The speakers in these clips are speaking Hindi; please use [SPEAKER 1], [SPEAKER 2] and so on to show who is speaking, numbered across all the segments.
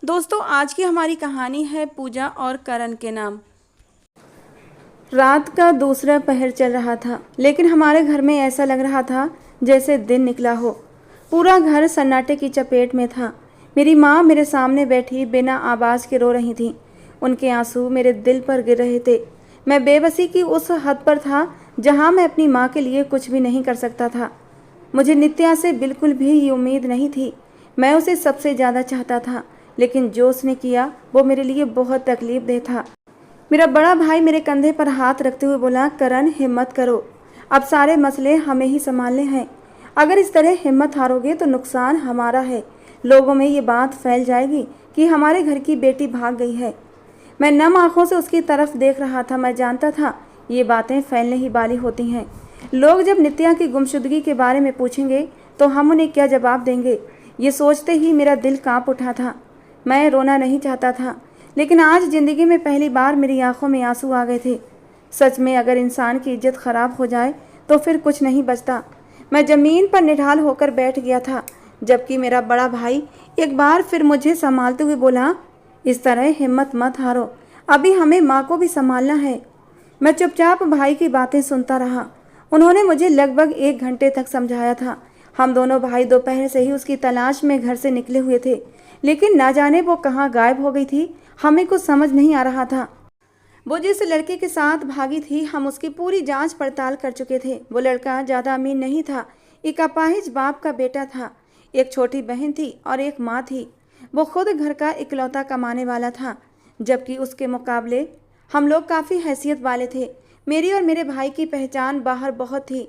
[SPEAKER 1] दोस्तों, आज की हमारी कहानी है पूजा और करण के नाम। रात का दूसरा पहर चल रहा था, लेकिन हमारे घर में ऐसा लग रहा था जैसे दिन निकला हो। पूरा घर सन्नाटे की चपेट में था। मेरी माँ मेरे सामने बैठी बिना आवाज़ के रो रही थी। उनके आंसू मेरे दिल पर गिर रहे थे। मैं बेबसी की उस हद पर था जहाँ मैं अपनी माँ के लिए कुछ भी नहीं कर सकता था। मुझे नित्या से बिल्कुल भी ये उम्मीद नहीं थी। मैं उसे सबसे ज़्यादा चाहता था, लेकिन जो उसने किया वो मेरे लिए बहुत तकलीफदेह था। मेरा बड़ा भाई मेरे कंधे पर हाथ रखते हुए बोला, करण हिम्मत करो, अब सारे मसले हमें ही संभालने हैं। अगर इस तरह हिम्मत हारोगे तो नुकसान हमारा है। लोगों में ये बात फैल जाएगी कि हमारे घर की बेटी भाग गई है। मैं नम आंखों से उसकी तरफ देख रहा था। मैं जानता था ये बातें फैलने ही वाली होती हैं। लोग जब नित्या की गुमशुदगी के बारे में पूछेंगे तो हम उन्हें क्या जवाब देंगे, ये सोचते ही मेरा दिल कांप उठा था। मैं रोना नहीं चाहता था, लेकिन आज ज़िंदगी में पहली बार मेरी आंखों में आंसू आ गए थे। सच में अगर इंसान की इज्जत खराब हो जाए तो फिर कुछ नहीं बचता। मैं ज़मीन पर निढाल होकर बैठ गया था, जबकि मेरा बड़ा भाई एक बार फिर मुझे संभालते हुए बोला, इस तरह हिम्मत मत हारो, अभी हमें माँ को भी संभालना है। मैं चुपचाप भाई की बातें सुनता रहा। उन्होंने मुझे लगभग 1 घंटे तक समझाया था। हम दोनों भाई दोपहर से ही उसकी तलाश में घर से निकले हुए थे, लेकिन ना जाने वो कहाँ गायब हो गई थी। हमें कुछ समझ नहीं आ रहा था। वो जिस लड़के के साथ भागी थी, हम उसकी पूरी जांच पड़ताल कर चुके थे। वो लड़का ज़्यादा अमीर नहीं था, एक अपाहिज बाप का बेटा था। एक छोटी बहन थी और एक माँ थी। वो खुद घर का इकलौता कमाने वाला था, जबकि उसके मुकाबले हम लोग काफ़ी हैसियत वाले थे। मेरी और मेरे भाई की पहचान बाहर बहुत थी।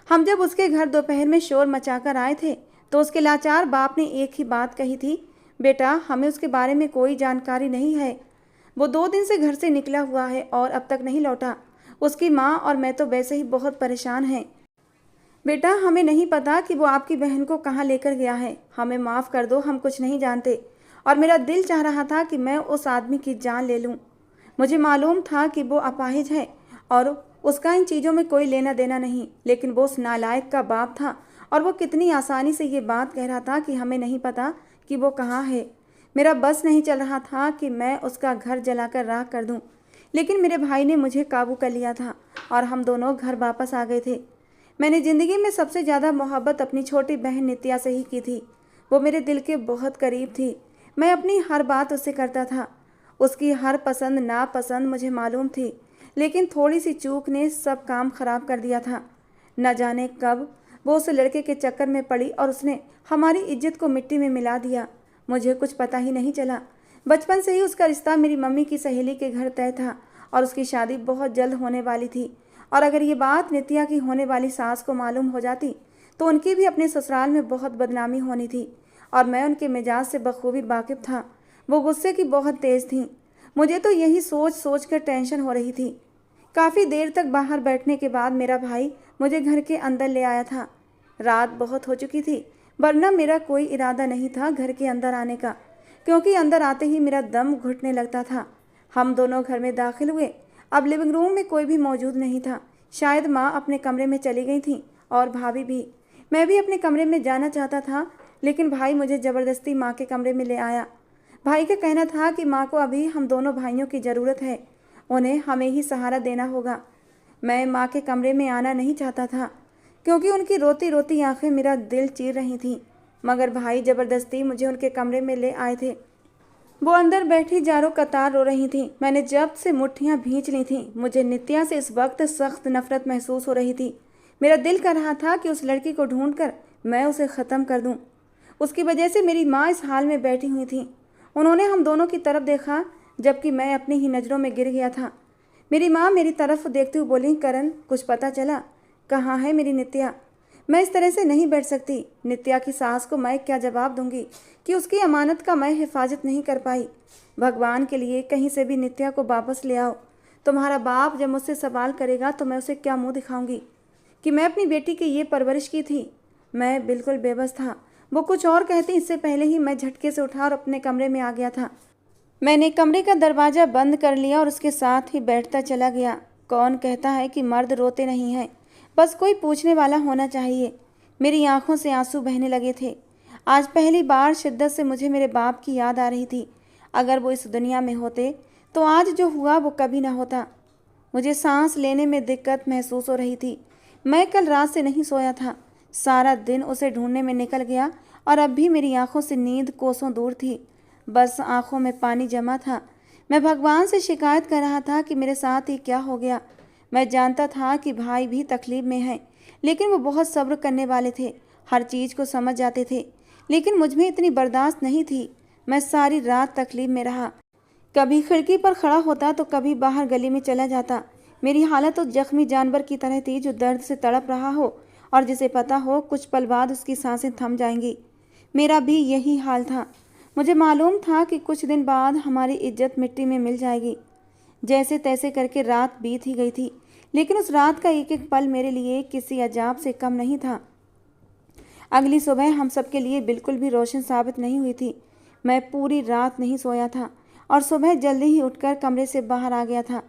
[SPEAKER 1] हम जब उसके घर दोपहर में शोर मचाकर आए थे तो उसके लाचार बाप ने एक ही बात कही थी, बेटा हमें उसके बारे में कोई जानकारी नहीं है। वो 2 दिन से घर से निकला हुआ है और अब तक नहीं लौटा। उसकी माँ और मैं तो वैसे ही बहुत परेशान हैं। बेटा हमें नहीं पता कि वो आपकी बहन को कहाँ लेकर गया है। हमें माफ़ कर दो, हम कुछ नहीं जानते। और मेरा दिल चाह रहा था कि मैं उस आदमी की जान ले लूँ। मुझे मालूम था कि वो अपाहिज है और उसका इन चीज़ों में कोई लेना देना नहीं, लेकिन वो उस नालायक का बाप था और वो कितनी आसानी से ये बात कह रहा था कि हमें नहीं पता कि वो कहाँ है। मेरा बस नहीं चल रहा था कि मैं उसका घर जलाकर राख कर दूं, लेकिन मेरे भाई ने मुझे काबू कर लिया था और हम दोनों घर वापस आ गए थे। मैंने ज़िंदगी में सबसे ज़्यादा मोहब्बत अपनी छोटी बहन नित्या से ही की थी। वो मेरे दिल के बहुत करीब थी। मैं अपनी हर बात उससे करता था। उसकी हर पसंद नापसंद मुझे मालूम थी, लेकिन थोड़ी सी चूक ने सब काम खराब कर दिया था। न जाने कब वो उस लड़के के चक्कर में पड़ी और उसने हमारी इज्जत को मिट्टी में मिला दिया। मुझे कुछ पता ही नहीं चला। बचपन से ही उसका रिश्ता मेरी मम्मी की सहेली के घर तय था और उसकी शादी बहुत जल्द होने वाली थी। और अगर ये बात नित्या की होने वाली सास को मालूम हो जाती तो उनकी भी अपने ससुराल में बहुत बदनामी होनी थी। और मैं उनके मिजाज से बखूबी वाकिफ था। वो गुस्से की बहुत तेज़ थीं। मुझे तो यही सोच सोच कर टेंशन हो रही थी। काफ़ी देर तक बाहर बैठने के बाद मेरा भाई मुझे घर के अंदर ले आया था। रात बहुत हो चुकी थी, वरना मेरा कोई इरादा नहीं था घर के अंदर आने का, क्योंकि अंदर आते ही मेरा दम घुटने लगता था। हम दोनों घर में दाखिल हुए। अब लिविंग रूम में कोई भी मौजूद नहीं था। शायद माँ अपने कमरे में चली गई थी और भाभी भी। मैं भी अपने कमरे में जाना चाहता था, लेकिन भाई मुझे ज़बरदस्ती माँ के कमरे में ले आया। भाई का कहना था कि माँ को अभी हम दोनों भाइयों की ज़रूरत है, उन्हें हमें ही सहारा देना होगा। मैं माँ के कमरे में आना नहीं चाहता था, क्योंकि उनकी रोती रोती आंखें मेरा दिल चीर रही थीं, मगर भाई ज़बरदस्ती मुझे उनके कमरे में ले आए थे। वो अंदर बैठी जारो कतार रो रही थी। मैंने जब से मुट्ठियां भींच ली थीं। मुझे नित्या से इस वक्त सख्त नफरत महसूस हो रही थी। मेरा दिल कर रहा था कि उस लड़की को ढूंढकर मैं उसे ख़त्म कर दूं। उसकी वजह से मेरी माँ इस हाल में बैठी हुई थी। उन्होंने हम दोनों की तरफ देखा, जबकि मैं अपनी ही नज़रों में गिर गया था। मेरी माँ मेरी तरफ देखते हुए बोली, करण कुछ पता चला? कहाँ है मेरी नित्या? मैं इस तरह से नहीं बैठ सकती। नित्या की सास को मैं क्या जवाब दूंगी कि उसकी अमानत का मैं हिफाजत नहीं कर पाई। भगवान के लिए कहीं से भी नित्या को वापस ले आओ। तुम्हारा बाप जब मुझसे सवाल करेगा तो मैं उसे क्या मुंह दिखाऊंगी कि मैं अपनी बेटी की ये परवरिश की थी। मैं बिल्कुल बेबस था। वो कुछ और कहती इससे पहले ही मैं झटके से उठा और अपने कमरे में आ गया था। मैंने कमरे का दरवाज़ा बंद कर लिया और उसके साथ ही बैठता चला गया। कौन कहता है कि मर्द रोते नहीं हैं, बस कोई पूछने वाला होना चाहिए। मेरी आंखों से आंसू बहने लगे थे। आज पहली बार शिद्दत से मुझे मेरे बाप की याद आ रही थी। अगर वो इस दुनिया में होते तो आज जो हुआ वो कभी ना होता। मुझे सांस लेने में दिक्कत महसूस हो रही थी। मैं कल रात से नहीं सोया था। सारा दिन उसे ढूंढने में निकल गया और अब भी मेरी आंखों से नींद कोसों दूर थी। बस आंखों में पानी जमा था। मैं भगवान से शिकायत कर रहा था कि मेरे साथ ही क्या हो गया। मैं जानता था कि भाई भी तकलीफ में है, लेकिन वो बहुत सब्र करने वाले थे, हर चीज़ को समझ जाते थे। लेकिन मुझ में इतनी बर्दाश्त नहीं थी। मैं सारी रात तकलीफ में रहा। कभी खिड़की पर खड़ा होता तो कभी बाहर गली में चला जाता। मेरी हालत उस जख्मी जानवर की तरह थी जो दर्द से तड़प रहा हो और जिसे पता हो कुछ पल बाद उसकी सांसें थम जाएंगी। मेरा भी यही हाल था। मुझे मालूम था कि कुछ दिन बाद हमारी इज्जत मिट्टी में मिल जाएगी। जैसे तैसे करके रात बीत ही गई थी, लेकिन उस रात का एक एक पल मेरे लिए किसी अजाब से कम नहीं था। अगली सुबह हम सबके लिए बिल्कुल भी रोशन साबित नहीं हुई थी। मैं पूरी रात नहीं सोया था और सुबह जल्दी ही उठकर कमरे से बाहर आ गया था।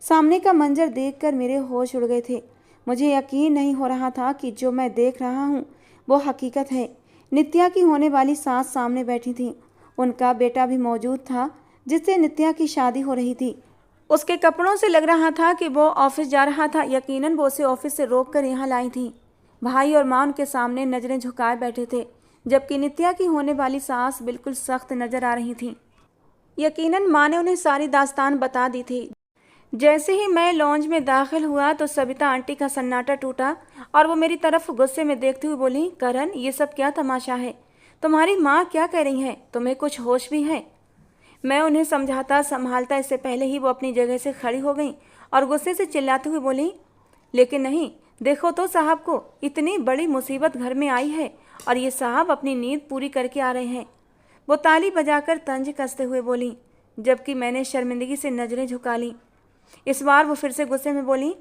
[SPEAKER 1] सामने का मंजर देखकर मेरे होश उड़ गए थे। मुझे यकीन नहीं हो रहा था कि जो मैं देख रहा हूँ वो हकीकत है। नित्या की होने वाली सास सामने बैठी थी। उनका बेटा भी मौजूद था जिससे नित्या की शादी हो रही थी। उसके कपड़ों से लग रहा था कि वो ऑफिस जा रहा था। यकीनन वो उसे ऑफिस से रोककर यहाँ लाई थी। भाई और माँ उनके सामने नजरें झुकाए बैठे थे, जबकि नित्या की होने वाली सास बिल्कुल सख्त नजर आ रही थी। यकीनन माँ ने उन्हें सारी दास्तान बता दी थी। जैसे ही मैं लॉन्ज में दाखिल हुआ तो सविता आंटी का सन्नाटा टूटा और वो मेरी तरफ गुस्से में देखती हुई बोली, करण, ये सब क्या तमाशा है? तुम्हारी माँ क्या कह रही है? तुम्हें कुछ होश भी है? मैं उन्हें समझाता संभालता इससे पहले ही वो अपनी जगह से खड़ी हो गई और गुस्से से चिल्लाती हुई बोली, लेकिन नहीं, देखो तो साहब को, इतनी बड़ी मुसीबत घर में आई है और ये साहब अपनी नींद पूरी करके आ रहे हैं। वो ताली बजाकर तंज कसते हुए बोली, जबकि मैंने शर्मिंदगी से नजरें झुका ली। इस बार वो फिर से गुस्से में बोली,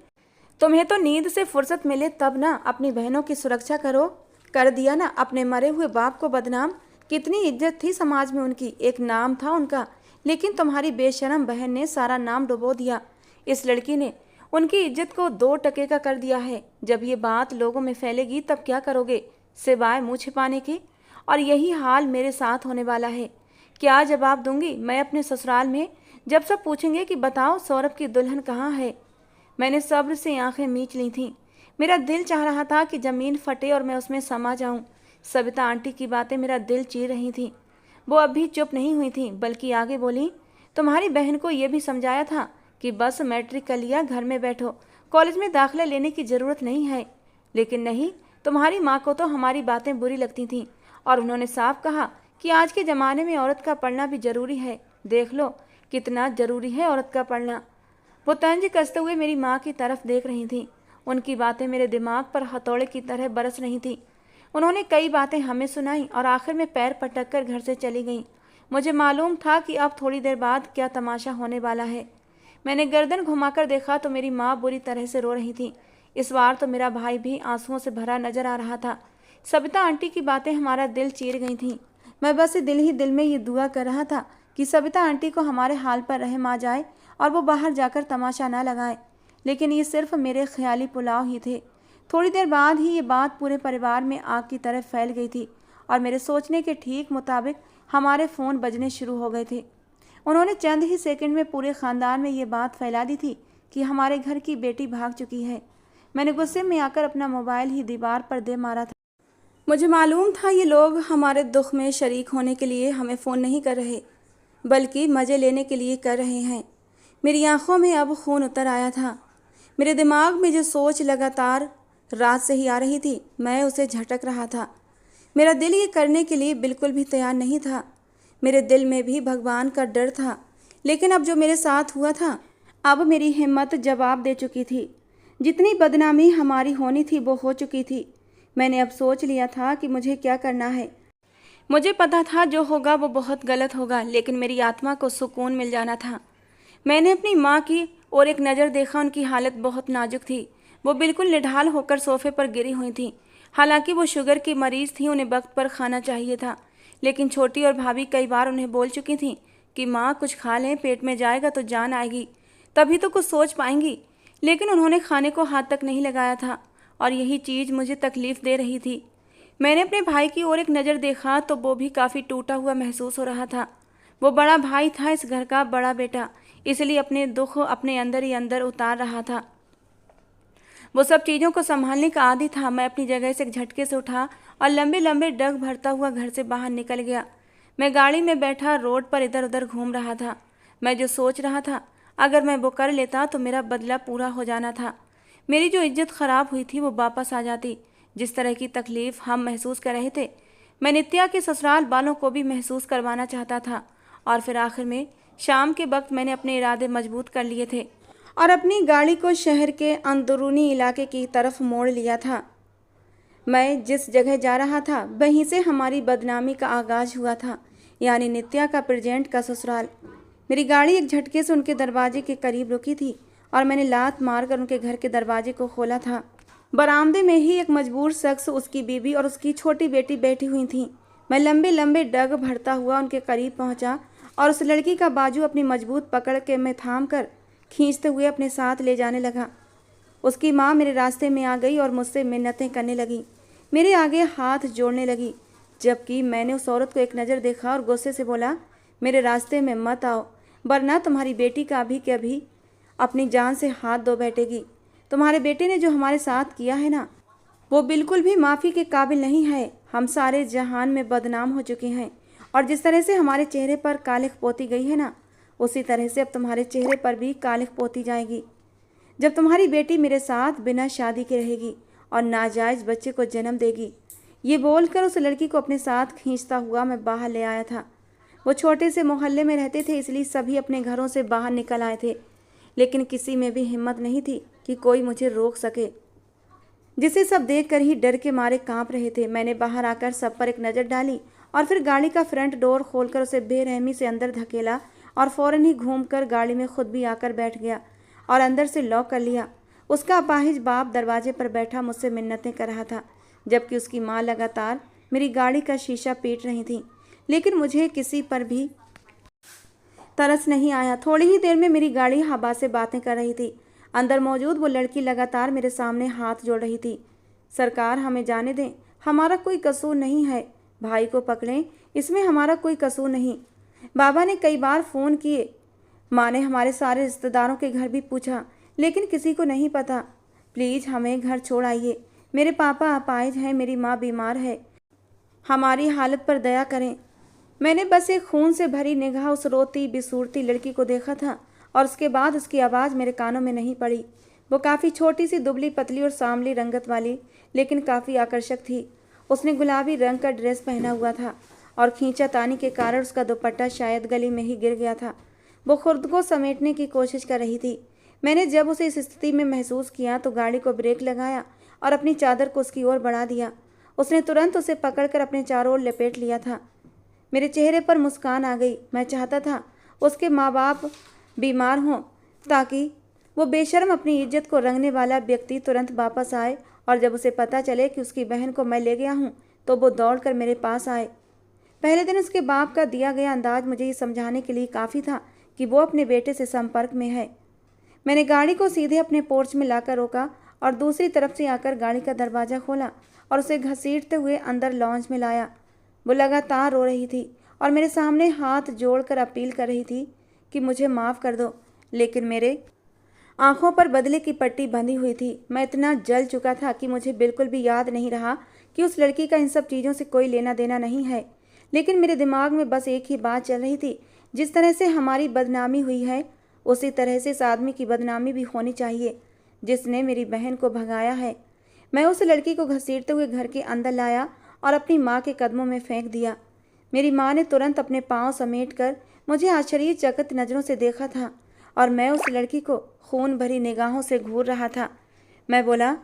[SPEAKER 1] तुम्हें तो नींद से फुर्सत मिले तब ना अपनी बहनों की सुरक्षा करो। कर दिया ना अपने मरे हुए बाप को बदनाम। कितनी इज्जत थी समाज में उनकी, एक नाम था उनका, लेकिन तुम्हारी बेशरम बहन ने सारा नाम डुबो दिया। इस लड़की ने उनकी इज्जत को 2 टके का कर दिया है। जब ये बात लोगों में फैलेगी तब क्या करोगे सिवाय मुँह छिपाने के? और यही हाल मेरे साथ होने वाला है। क्या जवाब दूंगी मैं अपने ससुराल में जब सब पूछेंगे कि बताओ सौरभ की दुल्हन कहाँ है? मैंने सब्र से आंखें मीच ली थीं। मेरा दिल चाह रहा था कि ज़मीन फटे और मैं उसमें समा जाऊं। सविता आंटी की बातें मेरा दिल चीर रही थीं। वो अब भी चुप नहीं हुई थीं, बल्कि आगे बोली, तुम्हारी बहन को ये भी समझाया था कि बस मैट्रिक कर लिया, घर में बैठो, कॉलेज में दाखिला लेने की ज़रूरत नहीं है। लेकिन नहीं, तुम्हारी माँ को तो हमारी बातें बुरी लगती थीं और उन्होंने साफ कहा कि आज के ज़माने में औरत का पढ़ना भी ज़रूरी है। देख लो कितना ज़रूरी है औरत का पढ़ना। वो तंज कसते हुए मेरी माँ की तरफ देख रही थी। उनकी बातें मेरे दिमाग पर हथौड़े की तरह बरस रही थी। उन्होंने कई बातें हमें सुनाई और आखिर में पैर पटक कर घर से चली गईं। मुझे मालूम था कि अब थोड़ी देर बाद क्या तमाशा होने वाला है। मैंने गर्दन घुमाकर देखा तो मेरी माँ बुरी तरह से रो रही थी। इस बार तो मेरा भाई भी आंसुओं से भरा नजर आ रहा था। सविता आंटी की बातें हमारा दिल चीर गई थीं। मैं बस दिल ही दिल में ये दुआ कर रहा था कि सविता आंटी को हमारे हाल पर रहम आ जाए और वो बाहर जाकर तमाशा ना लगाए। लेकिन ये सिर्फ मेरे ख्याली पुलाव ही थे। थोड़ी देर बाद ही ये बात पूरे परिवार में आग की तरह फैल गई थी और मेरे सोचने के ठीक मुताबिक हमारे फ़ोन बजने शुरू हो गए थे। उन्होंने चंद ही सेकंड में पूरे ख़ानदान में ये बात फैला दी थी कि हमारे घर की बेटी भाग चुकी है। मैंने गुस्से में आकर अपना मोबाइल ही दीवार पर दे मारा था। मुझे मालूम था ये लोग हमारे दुख में शरीक होने के लिए हमें फ़ोन नहीं कर रहे, बल्कि मज़े लेने के लिए कर रहे हैं। मेरी आंखों में अब खून उतर आया था। मेरे दिमाग में जो सोच लगातार रात से ही आ रही थी, मैं उसे झटक रहा था। मेरा दिल ये करने के लिए बिल्कुल भी तैयार नहीं था। मेरे दिल में भी भगवान का डर था, लेकिन अब जो मेरे साथ हुआ था, अब मेरी हिम्मत जवाब दे चुकी थी। जितनी बदनामी हमारी होनी थी वो हो चुकी थी। मैंने अब सोच लिया था कि मुझे क्या करना है। मुझे पता था जो होगा वो बहुत गलत होगा, लेकिन मेरी आत्मा को सुकून मिल जाना था। मैंने अपनी माँ की और एक नज़र देखा। उनकी हालत बहुत नाजुक थी। वो बिल्कुल निढाल होकर सोफे पर गिरी हुई थी। हालांकि वो शुगर की मरीज़ थी, उन्हें वक्त पर खाना चाहिए था, लेकिन छोटी और भाभी कई बार उन्हें बोल चुकी थी कि माँ कुछ खा लें, पेट में जाएगा तो जान आएगी, तभी तो कुछ सोच पाएंगी। लेकिन उन्होंने खाने को हाथ तक नहीं लगाया था और यही चीज़ मुझे तकलीफ़ दे रही थी। मैंने अपने भाई की ओर एक नज़र देखा तो वो भी काफ़ी टूटा हुआ महसूस हो रहा था। वो बड़ा भाई था, इस घर का बड़ा बेटा, इसलिए अपने दुख अपने अंदर ही अंदर उतार रहा था। वो सब चीज़ों को संभालने का आदी था। मैं अपनी जगह से एक झटके से उठा और लंबे लंबे डग भरता हुआ घर से बाहर निकल गया। मैं गाड़ी में बैठा रोड पर इधर उधर घूम रहा था। मैं जो सोच रहा था, अगर मैं वो कर लेता तो मेरा बदला पूरा हो जाना था। मेरी जो इज्जत खराब हुई थी वो वापस आ जाती। जिस तरह की तकलीफ हम महसूस कर रहे थे, मैं नित्या के ससुराल वालों को भी महसूस करवाना चाहता था। और फिर आखिर में शाम के वक्त मैंने अपने इरादे मजबूत कर लिए थे और अपनी गाड़ी को शहर के अंदरूनी इलाके की तरफ मोड़ लिया था। मैं जिस जगह जा रहा था वहीं से हमारी बदनामी का आगाज हुआ था, यानी नित्या का प्रेजेंट का ससुराल। मेरी गाड़ी एक झटके से उनके दरवाजे के करीब रुकी थी और मैंने लात मारकर उनके घर के दरवाजे को खोला था। बरामदे में ही एक मजबूर शख्स, उसकी बीवी और उसकी छोटी बेटी बैठी हुई थी। मैं लंबे लंबे डग भरता हुआ उनके करीब पहुंचा और उस लड़की का बाजू अपनी मजबूत पकड़ के मैं थाम कर खींचते हुए अपने साथ ले जाने लगा। उसकी माँ मेरे रास्ते में आ गई और मुझसे मिन्नतें करने लगी, मेरे आगे हाथ जोड़ने लगी, जबकि मैंने उस औरत को एक नज़र देखा और गुस्से से बोला, मेरे रास्ते में मत आओ, वरना तुम्हारी बेटी का अभी के अभी अपनी जान से हाथ धो बैठेगी। तुम्हारे बेटे ने जो हमारे साथ किया है ना, वो बिल्कुल भी माफ़ी के काबिल नहीं है। हम सारे जहान में बदनाम हो चुके हैं और जिस तरह से हमारे चेहरे पर कालिख पोती गई है ना, उसी तरह से अब तुम्हारे चेहरे पर भी कालिख पोती जाएगी जब तुम्हारी बेटी मेरे साथ बिना शादी के रहेगी और नाजायज़ बच्चे को जन्म देगी। ये बोलकर उस लड़की को अपने साथ खींचता हुआ मैं बाहर ले आया था। वो छोटे से मोहल्ले में रहते थे, इसलिए सभी अपने घरों से बाहर निकल आए थे, लेकिन किसी में भी हिम्मत नहीं थी कि कोई मुझे रोक सके, जिसे सब देखकर ही डर के मारे कांप रहे थे। मैंने बाहर आकर सब पर एक नज़र डाली और फिर गाड़ी का फ्रंट डोर खोलकर उसे बेरहमी से अंदर धकेला और फौरन ही घूमकर गाड़ी में खुद भी आकर बैठ गया और अंदर से लॉक कर लिया। उसका अपाहिज बाप दरवाजे पर बैठा मुझसे मिन्नतें कर रहा था, जबकि उसकी माँ लगातार मेरी गाड़ी का शीशा पीट रही थी, लेकिन मुझे किसी पर भी तरस नहीं आया। थोड़ी ही देर में मेरी गाड़ी हवा से बातें कर रही थी। अंदर मौजूद वो लड़की लगातार मेरे सामने हाथ जोड़ रही थी। सरकार, हमें जाने दें, हमारा कोई कसूर नहीं है। भाई को पकड़ें, इसमें हमारा कोई कसूर नहीं। बाबा ने कई बार फ़ोन किए, माँ ने हमारे सारे रिश्तेदारों के घर भी पूछा, लेकिन किसी को नहीं पता। प्लीज़ हमें घर छोड़ आइए। मेरे पापा अपाहिज हैं, मेरी माँ बीमार है, हमारी हालत पर दया करें। मैंने बस एक खून से भरी निगाह उस रोती बिसूरती लड़की को देखा था और उसके बाद उसकी आवाज़ मेरे कानों में नहीं पड़ी। वो काफ़ी छोटी सी, दुबली पतली और सांवली रंगत वाली, लेकिन काफ़ी आकर्षक थी। उसने गुलाबी रंग का ड्रेस पहना हुआ था और खींचातानी के कारण उसका दुपट्टा शायद गली में ही गिर गया था। वो खुद को समेटने की कोशिश कर रही थी। मैंने जब उसे इस स्थिति में महसूस किया तो गाड़ी को ब्रेक लगाया और अपनी चादर को उसकी ओर बढ़ा दिया। उसने तुरंत उसे पकड़कर अपने चारों ओर लपेट लिया था। मेरे चेहरे पर मुस्कान आ गई। मैं चाहता था उसके माँ बाप बीमार हों ताकि वो बेशर्म अपनी इज्जत को रंगने वाला व्यक्ति तुरंत वापस आए और जब उसे पता चले कि उसकी बहन को मैं ले गया हूँ तो वो दौड़कर मेरे पास आए। पहले दिन उसके बाप का दिया गया अंदाज मुझे ये समझाने के लिए काफ़ी था कि वो अपने बेटे से संपर्क में है। मैंने गाड़ी को सीधे अपने पोर्च में लाकर रोका और दूसरी तरफ से आकर गाड़ी का दरवाज़ा खोला और उसे घसीटते हुए अंदर लॉन्च में लाया। वो लगातार रो रही थी और मेरे सामने हाथ जोड़कर अपील कर रही थी कि मुझे माफ़ कर दो, लेकिन मेरे आंखों पर बदले की पट्टी बंधी हुई थी। मैं इतना जल चुका था कि मुझे बिल्कुल भी याद नहीं रहा कि उस लड़की का इन सब चीज़ों से कोई लेना देना नहीं है, लेकिन मेरे दिमाग में बस एक ही बात चल रही थी, जिस तरह से हमारी बदनामी हुई है उसी तरह से इस आदमी की बदनामी भी होनी चाहिए जिसने मेरी बहन को भगाया है। मैं उस लड़की को घसीटते हुए घर के अंदर लाया और अपनी माँ के कदमों में फेंक दिया। मेरी माँ ने तुरंत अपने पाँव समेटकर मुझे आश्चर्यचकित नज़रों से देखा था और मैं उस लड़की को खून भरी निगाहों से घूर रहा था। मैं बोला,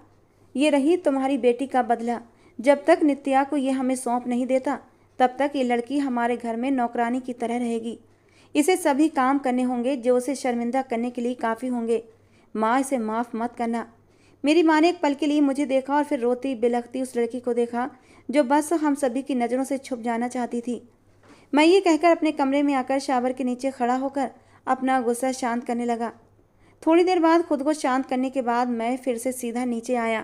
[SPEAKER 1] ये रही तुम्हारी बेटी का बदला। जब तक नित्या को ये हमें सौंप नहीं देता तब तक ये लड़की हमारे घर में नौकरानी की तरह रहेगी। इसे सभी काम करने होंगे जो उसे शर्मिंदा करने के लिए काफ़ी होंगे। माँ, इसे माफ़ मत करना। मेरी माँ ने एक पल के लिए मुझे देखा और फिर रोती बिलखती उस लड़की को देखा जो बस हम सभी की नज़रों से छुप जाना चाहती थी। मैं ये कहकर अपने कमरे में आकर शावर के नीचे खड़ा होकर अपना गुस्सा शांत करने लगा। थोड़ी देर बाद खुद को शांत करने के बाद मैं फिर से सीधा नीचे आया।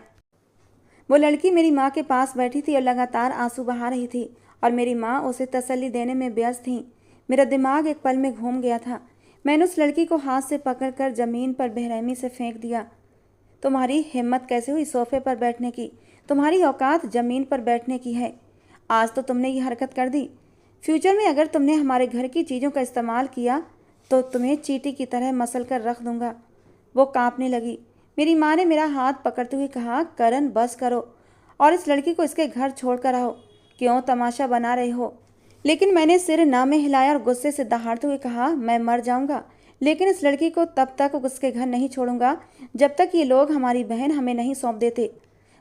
[SPEAKER 1] वो लड़की मेरी माँ के पास बैठी थी और लगातार आंसू बहा रही थी और मेरी माँ उसे तसल्ली देने में व्यस्त थी। मेरा दिमाग एक पल में घूम गया था। मैंने उस लड़की को हाथ से पकड़कर ज़मीन पर बेरहमी से फेंक दिया। तुम्हारी हिम्मत कैसे हुई सोफे पर बैठने की? तुम्हारी औकात ज़मीन पर बैठने की है। आज तो तुमने ये हरकत कर दी। फ्यूचर में अगर तुमने हमारे घर की चीज़ों का इस्तेमाल किया तो तुम्हें चींटी की तरह मसल कर रख दूंगा। वो कांपने लगी। मेरी माँ ने मेरा हाथ पकड़ते हुए कहा, करण बस करो और इस लड़की को इसके घर छोड़ कर आओ। क्यों तमाशा बना रहे हो? लेकिन मैंने सिर ना में हिलाया और गुस्से से दहाड़ते हुए कहा, मैं मर जाऊंगा लेकिन इस लड़की को तब तक उसके घर नहीं छोड़ूंगा जब तक ये लोग हमारी बहन हमें नहीं सौंप देते।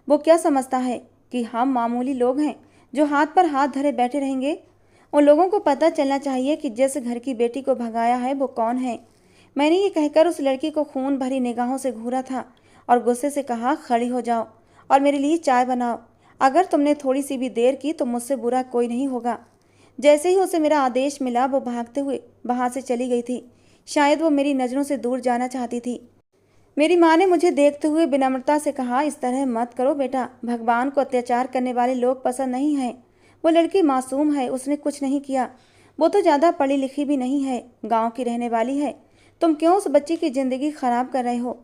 [SPEAKER 1] वो क्या समझता है कि हम मामूली लोग हैं जो हाथ पर हाथ धरे बैठे रहेंगे? उन लोगों को पता चलना चाहिए कि जिस घर की बेटी को भगाया है वो कौन है। मैंने ये कहकर उस लड़की को खून भरी निगाहों से घूरा था और गुस्से से कहा, खड़ी हो जाओ और मेरे लिए चाय बनाओ। अगर तुमने थोड़ी सी भी देर की तो मुझसे बुरा कोई नहीं होगा। जैसे ही उसे मेरा आदेश मिला वो भागते हुए वहाँ से चली गई थी। शायद वो मेरी नज़रों से दूर जाना चाहती थी। मेरी माँ ने मुझे देखते हुए विनम्रता से कहा, इस तरह मत करो बेटा, भगवान को अत्याचार करने वाले लोग पसंद नहीं हैं। वो लड़की मासूम है, उसने कुछ नहीं किया। वो तो ज़्यादा पढ़ी लिखी भी नहीं है, गांव की रहने वाली है। तुम क्यों उस बच्ची की ज़िंदगी खराब कर रहे हो?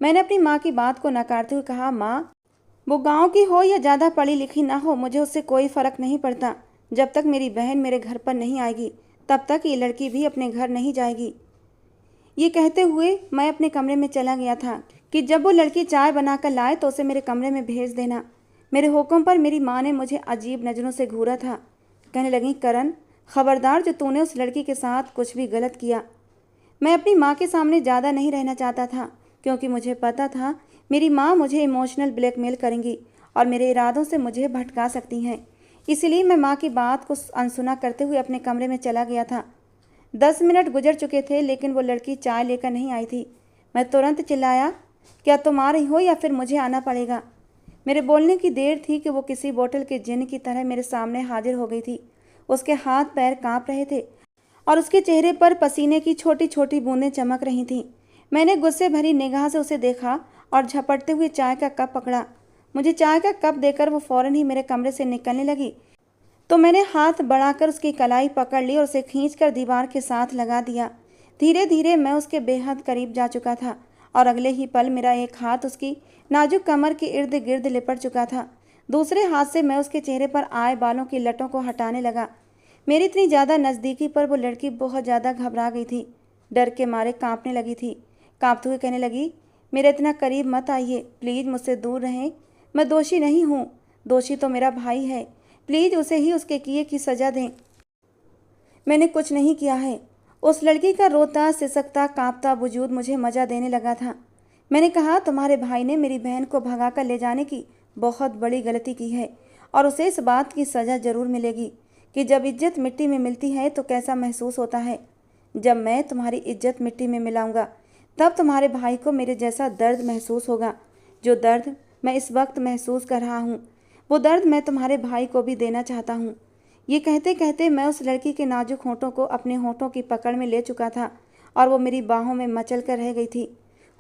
[SPEAKER 1] मैंने अपनी माँ की बात को नकारते हुए कहा, माँ, वो गांव की हो या ज़्यादा पढ़ी लिखी ना हो, मुझे उससे कोई फ़र्क नहीं पड़ता। जब तक मेरी बहन मेरे घर पर नहीं आएगी तब तक ये लड़की भी अपने घर नहीं जाएगी। ये कहते हुए मैं अपने कमरे में चला गया था कि जब वो लड़की चाय बनाकर लाए तो उसे मेरे कमरे में भेज देना। मेरे हुक्म पर मेरी माँ ने मुझे अजीब नज़रों से घूरा था। कहने लगी, करण खबरदार, जो तूने उस लड़की के साथ कुछ भी गलत किया। मैं अपनी माँ के सामने ज़्यादा नहीं रहना चाहता था क्योंकि मुझे पता था मेरी माँ मुझे इमोशनल ब्लैकमेल करेंगी और मेरे इरादों से मुझे भटका सकती हैं। इसलिए मैं माँ की बात को अनसुना करते हुए अपने कमरे में चला गया था। 10 मिनट गुजर चुके थे लेकिन वो लड़की चाय लेकर नहीं आई थी। मैं तुरंत चिल्लाया, क्या तुम आ रही हो या फिर मुझे आना पड़ेगा? मेरे बोलने की देर थी कि वो किसी बोतल के जिन की तरह मेरे सामने हाजिर हो गई थी। उसके हाथ पैर कांप रहे थे और उसके चेहरे पर पसीने की छोटी छोटी बूंदें चमक रही थीं। मैंने गुस्से भरी निगाह से उसे देखा और झपटते हुए चाय का कप पकड़ा। मुझे चाय का कप देकर वो फौरन ही मेरे कमरे से निकलने लगी तो मैंने हाथ बढ़ाकर उसकी कलाई पकड़ ली और उसे खींचकर दीवार के साथ लगा दिया। धीरे धीरे मैं उसके बेहद करीब जा चुका था और अगले ही पल मेरा एक हाथ उसकी नाजुक कमर के इर्द गिर्द लिपट चुका था। दूसरे हाथ से मैं उसके चेहरे पर आए बालों की लटों को हटाने लगा। मेरी इतनी ज़्यादा नज़दीकी पर वो लड़की बहुत ज़्यादा घबरा गई थी, डर के मारे काँपने लगी थी। काँपते हुए कहने लगी, मेरे इतना करीब मत आइए, प्लीज़ मुझसे दूर रहें। मैं दोषी नहीं हूँ, दोषी तो मेरा भाई है। प्लीज़ उसे ही उसके किए की सज़ा दें। मैंने कुछ नहीं किया है। उस लड़की का रोता सिसकता कांपता वजूद मुझे मज़ा देने लगा था। मैंने कहा, तुम्हारे भाई ने मेरी बहन को भगा कर ले जाने की बहुत बड़ी गलती की है और उसे इस बात की सज़ा ज़रूर मिलेगी कि जब इज्जत मिट्टी में मिलती है तो कैसा महसूस होता है। जब मैं तुम्हारी इज्जत मिट्टी में मिलाऊंगा तब तुम्हारे भाई को मेरे जैसा दर्द महसूस होगा। जो दर्द मैं इस वक्त महसूस कर रहा हूँ वो दर्द मैं तुम्हारे भाई को भी देना चाहता हूँ। ये कहते कहते मैं उस लड़की के नाजुक होंठों को अपने होंठों की पकड़ में ले चुका था और वो मेरी बाहों में मचल कर रह गई थी।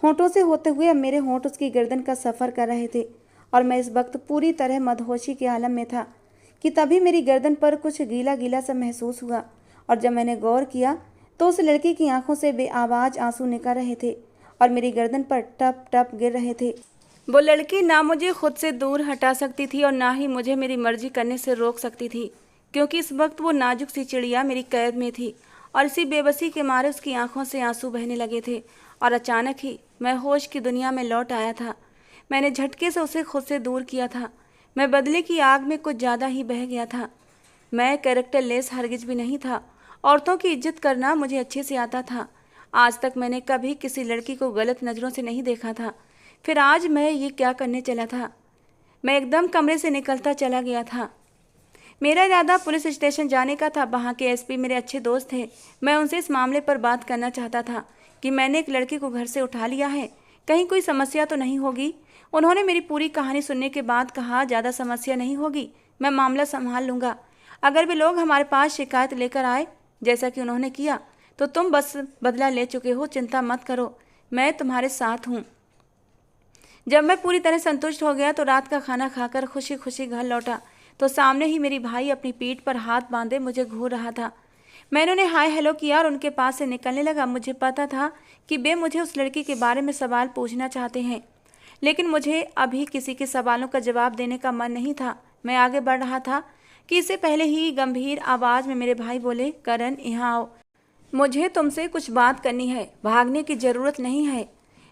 [SPEAKER 1] होंठों से होते हुए अब मेरे होंठ उसकी गर्दन का सफ़र कर रहे थे और मैं इस वक्त पूरी तरह मदहोशी के आलम में था कि तभी मेरी गर्दन पर कुछ गीला गीला सा महसूस हुआ और जब मैंने गौर किया तो उस लड़की की आंखों से बेआवाज़ आंसू निकल रहे थे और मेरी गर्दन पर टप टप गिर रहे थे। वो लड़की ना मुझे खुद से दूर हटा सकती थी और ना ही मुझे मेरी मर्जी करने से रोक सकती थी क्योंकि इस वक्त वो नाजुक सी चिड़िया मेरी कैद में थी और इसी बेबसी के मारे उसकी आंखों से आंसू बहने लगे थे। और अचानक ही मैं होश की दुनिया में लौट आया था। मैंने झटके से उसे खुद से दूर किया था। मैं बदले की आग में कुछ ज़्यादा ही बह गया था। मैं कैरेक्टर लेस हरगिज भी नहीं था। औरतों की इज्जत करना मुझे अच्छे से आता था। आज तक मैंने कभी किसी लड़की को गलत नज़रों से नहीं देखा था। फिर आज मैं ये क्या करने चला था? मैं एकदम कमरे से निकलता चला गया था। मेरा इरादा पुलिस स्टेशन जाने का था। वहाँ के एसपी मेरे अच्छे दोस्त थे। मैं उनसे इस मामले पर बात करना चाहता था कि मैंने एक लड़की को घर से उठा लिया है, कहीं कोई समस्या तो नहीं होगी। उन्होंने मेरी पूरी कहानी सुनने के बाद कहा, ज़्यादा समस्या नहीं होगी, मैं मामला संभाल लूँगा। अगर वे लोग हमारे पास शिकायत लेकर आए जैसा कि उन्होंने किया तो तुम बस बदला ले चुके हो, चिंता मत करो, मैं तुम्हारे साथ हूँ। जब मैं पूरी तरह संतुष्ट हो गया तो रात का खाना खाकर खुशी खुशी घर लौटा तो सामने ही मेरी भाई अपनी पीठ पर हाथ बांधे मुझे घूर रहा था। मैंने उन्हें हाय हेलो किया और उनके पास से निकलने लगा। मुझे पता था कि वे मुझे उस लड़की के बारे में सवाल पूछना चाहते हैं, लेकिन मुझे अभी किसी के सवालों का जवाब देने का मन नहीं था। मैं आगे बढ़ रहा था कि इससे पहले ही गंभीर आवाज़ में मेरे भाई बोले, करण यहाँ आओ, मुझे तुमसे कुछ बात करनी है, भागने की ज़रूरत नहीं है।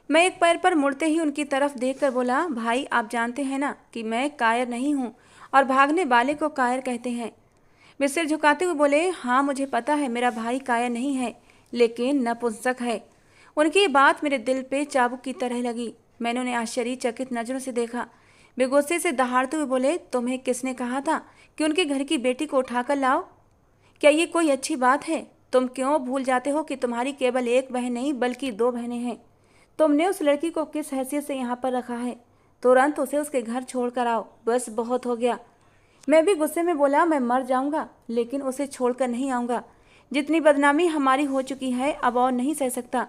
[SPEAKER 1] मैं एक पैर पर मुड़ते ही उनकी तरफ देखकर बोला, भाई आप जानते हैं ना कि मैं कायर नहीं हूँ और भागने वाले को कायर कहते हैं। वे सिर झुकाते हुए बोले, हाँ मुझे पता है मेरा भाई कायर नहीं है, लेकिन नपुंसक है। उनकी ये बात मेरे दिल पे चाबुक की तरह लगी। मैंने उन्हें आश्चर्यचकित नज़रों से देखा। वे गुस्से से दहाड़ते हुए बोले, तुम्हें किसने कहा था कि उनके घर की बेटी को उठाकर लाओ? क्या ये कोई अच्छी बात है? तुम क्यों भूल जाते हो कि तुम्हारी केवल एक बहन नहीं बल्कि 2 बहनें हैं। तुमने उस लड़की को किस हैसियत से यहाँ पर रखा है? तुरंत उसे उसके घर छोड़ कर आओ, बस बहुत हो गया। मैं भी गुस्से में बोला, मैं मर जाऊंगा लेकिन उसे छोड़कर नहीं आऊँगा। जितनी बदनामी हमारी हो चुकी है अब और नहीं सह सकता।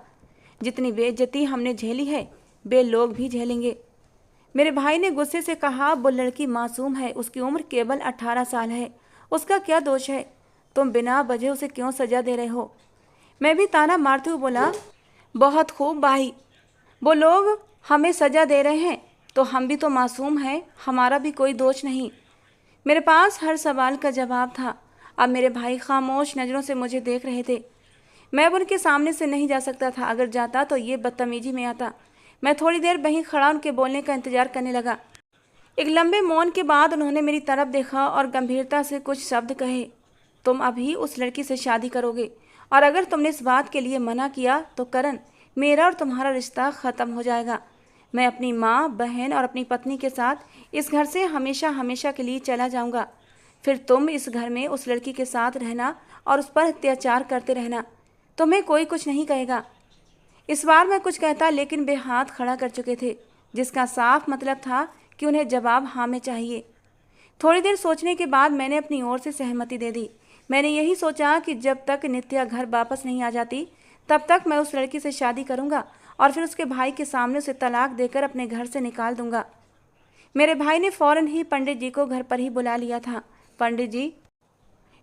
[SPEAKER 1] जितनी बेइज्जती हमने झेली है वे लोग भी झेलेंगे। मेरे भाई ने गुस्से से कहा, वो लड़की मासूम है, उसकी उम्र केवल 18 साल है, उसका क्या दोष है? तुम बिना वजह उसे क्यों सजा दे रहे हो? मैं भी ताना मारते हुए बोला, बहुत खूब भाई, वो लोग हमें सजा दे रहे हैं तो हम भी तो मासूम हैं, हमारा भी कोई दोष नहीं। मेरे पास हर सवाल का जवाब था। अब मेरे भाई खामोश नज़रों से मुझे देख रहे थे। मैं अब उनके सामने से नहीं जा सकता था, अगर जाता तो ये बदतमीजी में आता। मैं थोड़ी देर वहीं खड़ा उनके बोलने का इंतजार करने लगा। एक लंबे मौन के बाद उन्होंने मेरी तरफ देखा और गंभीरता से कुछ शब्द कहे, तुम अभी उस लड़की से शादी करोगे और अगर तुमने इस बात के लिए मना किया तो करण, मेरा और तुम्हारा रिश्ता ख़त्म हो जाएगा। मैं अपनी माँ, बहन और अपनी पत्नी के साथ इस घर से हमेशा हमेशा के लिए चला जाऊँगा। फिर तुम इस घर में उस लड़की के साथ रहना और उस पर अत्याचार करते रहना, तुम्हें कोई कुछ नहीं कहेगा। इस बार मैं कुछ कहता लेकिन वे हाथ खड़ा कर चुके थे, जिसका साफ मतलब था कि उन्हें जवाब हाँ में चाहिए। थोड़ी देर सोचने के बाद मैंने अपनी ओर से सहमति दे दी। मैंने यही सोचा कि जब तक नित्या घर वापस नहीं आ जाती तब तक मैं उस लड़की से शादी करूंगा और फिर उसके भाई के सामने उसे तलाक देकर अपने घर से निकाल दूंगा। मेरे भाई ने फौरन ही पंडित जी को घर पर ही बुला लिया था। पंडित जी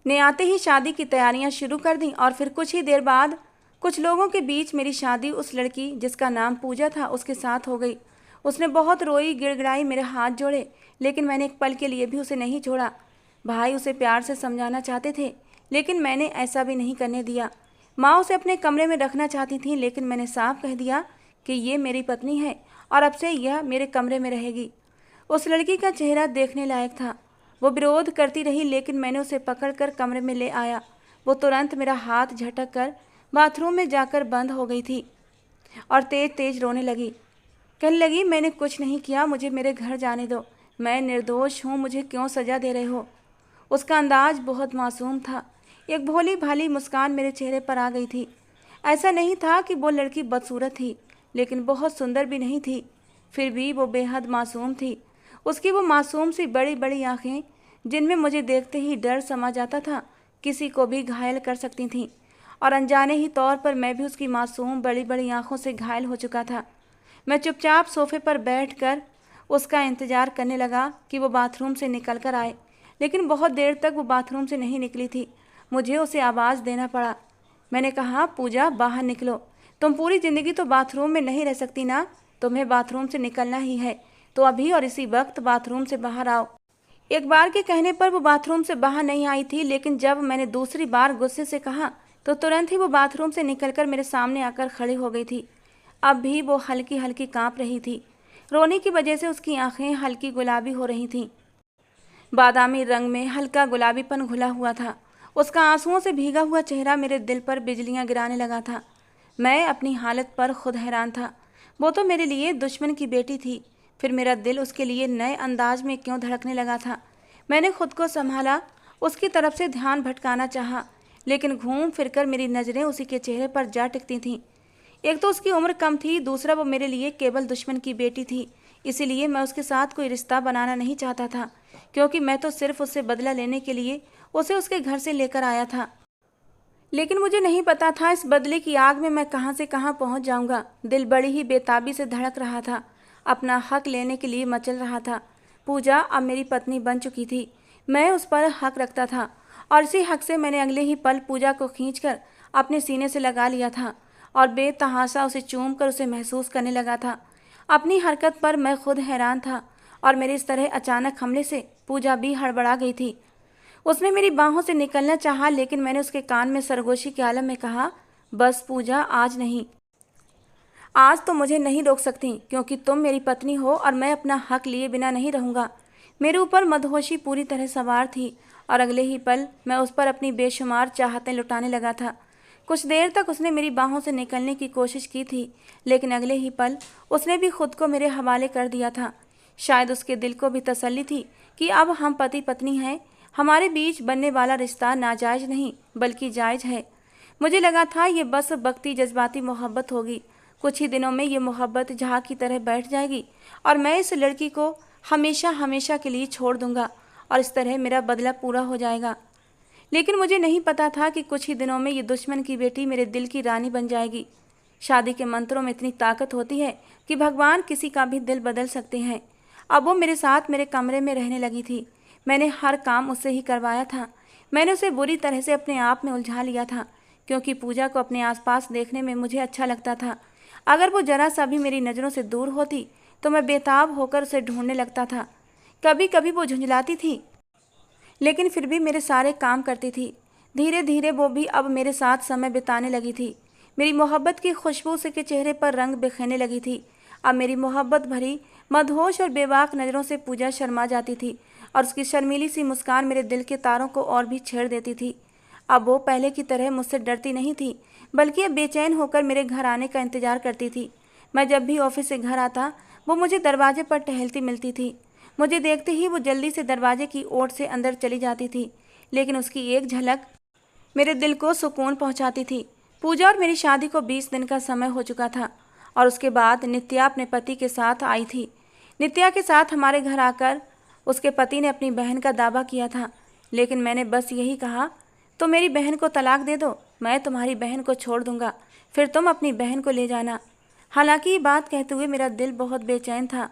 [SPEAKER 1] ने आते ही शादी की तैयारियां शुरू कर दी और फिर कुछ ही देर बाद कुछ लोगों के बीच मेरी शादी उस लड़की जिसका नाम पूजा था उसके साथ हो गई। उसने बहुत रोई, गिड़गिड़ाई, मेरे हाथ जोड़े, लेकिन मैंने एक पल के लिए भी उसे नहीं छोड़ा। भाई उसे प्यार से समझाना चाहते थे लेकिन मैंने ऐसा भी नहीं करने दिया। माँ उसे अपने कमरे में रखना चाहती थी लेकिन मैंने साफ कह दिया कि ये मेरी पत्नी है और अब से यह मेरे कमरे में रहेगी। उस लड़की का चेहरा देखने लायक था। वो विरोध करती रही लेकिन मैंने उसे पकड़कर कमरे में ले आया। वो तुरंत मेरा हाथ झटक कर बाथरूम में जाकर बंद हो गई थी और तेज तेज रोने लगी। कहने लगी, मैंने कुछ नहीं किया, मुझे मेरे घर जाने दो, मैं निर्दोष हूँ, मुझे क्यों सज़ा दे रहे हो? उसका अंदाज बहुत मासूम था। एक भोली भाली मुस्कान मेरे चेहरे पर आ गई थी। ऐसा नहीं था कि वो लड़की बदसूरत थी लेकिन बहुत सुंदर भी नहीं थी, फिर भी वो बेहद मासूम थी। उसकी वो मासूम सी बड़ी बड़ी आँखें जिनमें मुझे देखते ही डर समा जाता था, किसी को भी घायल कर सकती थीं और अनजाने ही तौर पर मैं भी उसकी मासूम बड़ी बड़ी आँखों से घायल हो चुका था। मैं चुपचाप सोफे पर बैठकर उसका इंतज़ार करने लगा कि वो बाथरूम से निकल कर आए, लेकिन बहुत देर तक वो बाथरूम से नहीं निकली थी। मुझे उसे आवाज़ देना पड़ा। मैंने कहा, पूजा बाहर निकलो, तुम पूरी ज़िंदगी तो बाथरूम में नहीं रह सकती ना, तुम्हें बाथरूम से निकलना ही है तो अभी और इसी वक्त बाथरूम से बाहर आओ। एक बार के कहने पर वो बाथरूम से बाहर नहीं आई थी, लेकिन जब मैंने दूसरी बार गुस्से से कहा तो तुरंत ही वो बाथरूम से निकलकर मेरे सामने आकर खड़ी हो गई थी। अब भी वो हल्की हल्की काँप रही थी। रोने की वजह से उसकी आंखें हल्की गुलाबी हो रही थीं। बादामी रंग में हल्का गुलाबीपन घुला हुआ था। उसका आंसुओं से भीगा हुआ चेहरा मेरे दिल पर बिजलियां गिराने लगा था। मैं अपनी हालत पर खुद हैरान था। वो तो मेरे लिए दुश्मन की बेटी थी, फिर मेरा दिल उसके लिए नए अंदाज में क्यों धड़कने लगा था? मैंने खुद को संभाला, उसकी तरफ से ध्यान भटकाना चाहा, लेकिन घूम फिरकर मेरी नज़रें उसी के चेहरे पर जा टिकती थीं। एक तो उसकी उम्र कम थी, दूसरा वो मेरे लिए केवल दुश्मन की बेटी थी। इसीलिए मैं उसके साथ कोई रिश्ता बनाना नहीं चाहता था, क्योंकि मैं तो सिर्फ उससे बदला लेने के लिए उसे उसके घर से लेकर आया था। लेकिन मुझे नहीं पता था इस बदले की आग में मैं कहां से कहां पहुंच जाऊंगा। दिल बड़ी ही बेताबी से धड़क रहा था। अपना हक लेने के लिए मचल रहा था। पूजा अब मेरी पत्नी बन चुकी थी। मैं उस पर हक रखता था और इसी हक से मैंने अगले ही पल पूजा को खींचकर अपने सीने से लगा लिया था और बेतहाशा उसे चूम कर उसे महसूस करने लगा था। अपनी हरकत पर मैं खुद हैरान था और मेरे इस तरह अचानक हमले से पूजा भी हड़बड़ा गई थी। उसने मेरी बाहों से निकलना चाहा, लेकिन मैंने उसके कान में सरगोशी के आलम में कहा, बस पूजा, आज नहीं। आज तो मुझे नहीं रोक सकती, क्योंकि तुम मेरी पत्नी हो और मैं अपना हक लिए बिना नहीं रहूँगा। मेरे ऊपर मदहोशी पूरी तरह सवार थी और अगले ही पल मैं उस पर अपनी बेशुमार चाहतें लुटाने लगा था। कुछ देर तक उसने मेरी बाहों से निकलने की कोशिश की थी, लेकिन अगले ही पल उसने भी खुद को मेरे हवाले कर दिया था। शायद उसके दिल को भी तसल्ली थी कि अब हम पति पत्नी हैं। हमारे बीच बनने वाला रिश्ता नाजायज नहीं बल्कि जायज है। मुझे लगा था ये बस बकती जज्बाती मोहब्बत होगी। कुछ ही दिनों में ये मोहब्बत जहाँ की तरह बैठ जाएगी और मैं इस लड़की को हमेशा हमेशा के लिए छोड़ दूंगा और इस तरह मेरा बदला पूरा हो जाएगा। लेकिन मुझे नहीं पता था कि कुछ ही दिनों में ये दुश्मन की बेटी मेरे दिल की रानी बन जाएगी। शादी के मंत्रों में इतनी ताकत होती है कि भगवान किसी का भी दिल बदल सकते हैं। अब वो मेरे साथ मेरे कमरे में रहने लगी थी। मैंने हर काम उससे ही करवाया था। मैंने उसे बुरी तरह से अपने आप में उलझा लिया था, क्योंकि पूजा को अपने आसपास देखने में मुझे अच्छा लगता था। अगर वो जरा सा भी मेरी नज़रों से दूर होती तो मैं बेताब होकर उसे ढूंढने लगता था। कभी कभी वो झुंझलाती थी, लेकिन फिर भी मेरे सारे काम करती थी। धीरे धीरे वो भी अब मेरे साथ समय बिताने लगी थी। मेरी मोहब्बत की खुशबू से के चेहरे पर रंग बिखेरने लगी थी। अब मेरी मोहब्बत भरी मदहोश और बेबाक नज़रों से पूजा शर्मा जाती थी और उसकी शर्मीली सी मुस्कान मेरे दिल के तारों को और भी छेड़ देती थी। अब वो पहले की तरह मुझसे डरती नहीं थी, बल्कि अब बेचैन होकर मेरे घर आने का इंतजार करती थी। मैं जब भी ऑफिस से घर आता वो मुझे दरवाजे पर टहलती मिलती थी। मुझे देखते ही वो जल्दी से दरवाजे की ओर से अंदर चली जाती थी, लेकिन उसकी एक झलक मेरे दिल को सुकून पहुंचाती थी। पूजा और मेरी शादी को 20 दिन का समय हो चुका था और उसके बाद नित्या अपने पति के साथ आई थी। नित्या के साथ हमारे घर आकर उसके पति ने अपनी बहन का दावा किया था, लेकिन मैंने बस यही कहा, तो मेरी बहन को तलाक दे दो, मैं तुम्हारी बहन को छोड़ दूंगा, फिर तुम अपनी बहन को ले जाना। हालांकि ये बात कहते हुए मेरा दिल बहुत बेचैन था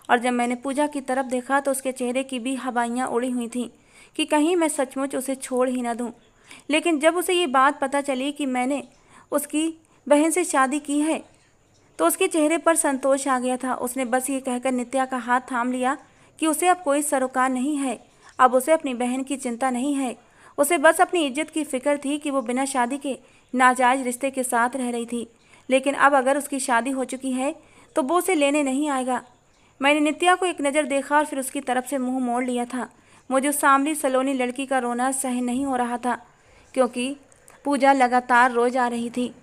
[SPEAKER 1] और जब मैंने पूजा की तरफ देखा तो उसके चेहरे की भी हवाइयाँ उड़ी हुई थीं कि कहीं मैं सचमुच उसे छोड़ ही ना दूं। लेकिन जब उसे ये बात पता चली कि मैंने उसकी बहन से शादी की है तो उसके चेहरे पर संतोष आ गया था। उसने बस ये कहकर नित्या का हाथ थाम लिया कि उसे अब कोई सरोकार नहीं है। अब उसे अपनी बहन की चिंता नहीं है। उसे बस अपनी इज्जत की फिक्र थी कि वो बिना शादी के नाजायज रिश्ते के साथ रह रही थी, लेकिन अब अगर उसकी शादी हो चुकी है तो वो उसे लेने नहीं आएगा। मैंने नित्या को एक नज़र देखा और फिर उसकी तरफ से मुंह मोड़ लिया था। मुझे उस सांवली सलोनी लड़की का रोना सहन नहीं हो रहा था, क्योंकि पूजा लगातार रो जा रही थी।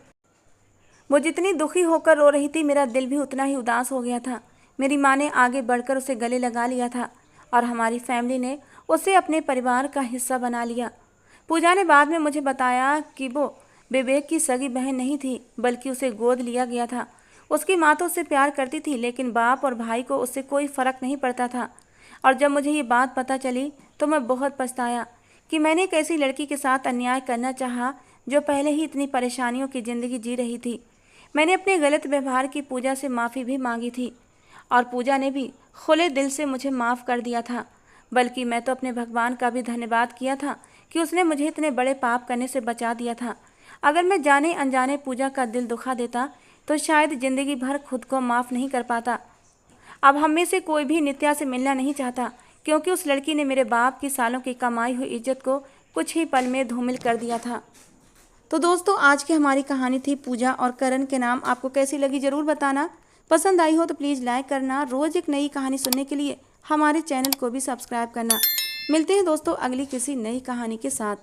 [SPEAKER 1] वो जितनी दुखी होकर रो रही थी, मेरा दिल भी उतना ही उदास हो गया था। मेरी माँ ने आगे बढ़कर उसे गले लगा लिया था और हमारी फैमिली ने उसे अपने परिवार का हिस्सा बना लिया। पूजा ने बाद में मुझे बताया कि वो विवेक की सगी बहन नहीं थी, बल्कि उसे गोद लिया गया था। उसकी माँ तो उससे प्यार करती थी, लेकिन बाप और भाई को उससे कोई फ़र्क नहीं पड़ता था। और जब मुझे ये बात पता चली तो मैं बहुत पछताया कि मैंने एक ऐसी लड़की के साथ अन्याय करना चाहा जो पहले ही इतनी परेशानियों की ज़िंदगी जी रही थी। मैंने अपने गलत व्यवहार की पूजा से माफ़ी भी मांगी थी और पूजा ने भी खुले दिल से मुझे माफ़ कर दिया था। बल्कि मैं तो अपने भगवान का भी धन्यवाद किया था कि उसने मुझे इतने बड़े पाप करने से बचा दिया था। अगर मैं जाने अनजाने पूजा का दिल दुखा देता तो शायद ज़िंदगी भर खुद को माफ़ नहीं कर पाता। अब हम में से कोई भी नित्या से मिलना नहीं चाहता, क्योंकि उस लड़की ने मेरे बाप की सालों की कमाई हुई इज्जत को कुछ ही पल में धूमिल कर दिया था। तो दोस्तों, आज की हमारी कहानी थी पूजा और करण के नाम। आपको कैसी लगी ज़रूर बताना। पसंद आई हो तो प्लीज़ लाइक करना। रोज़ एक नई कहानी सुनने के लिए हमारे चैनल को भी सब्सक्राइब करना। मिलते हैं दोस्तों अगली किसी नई कहानी के साथ।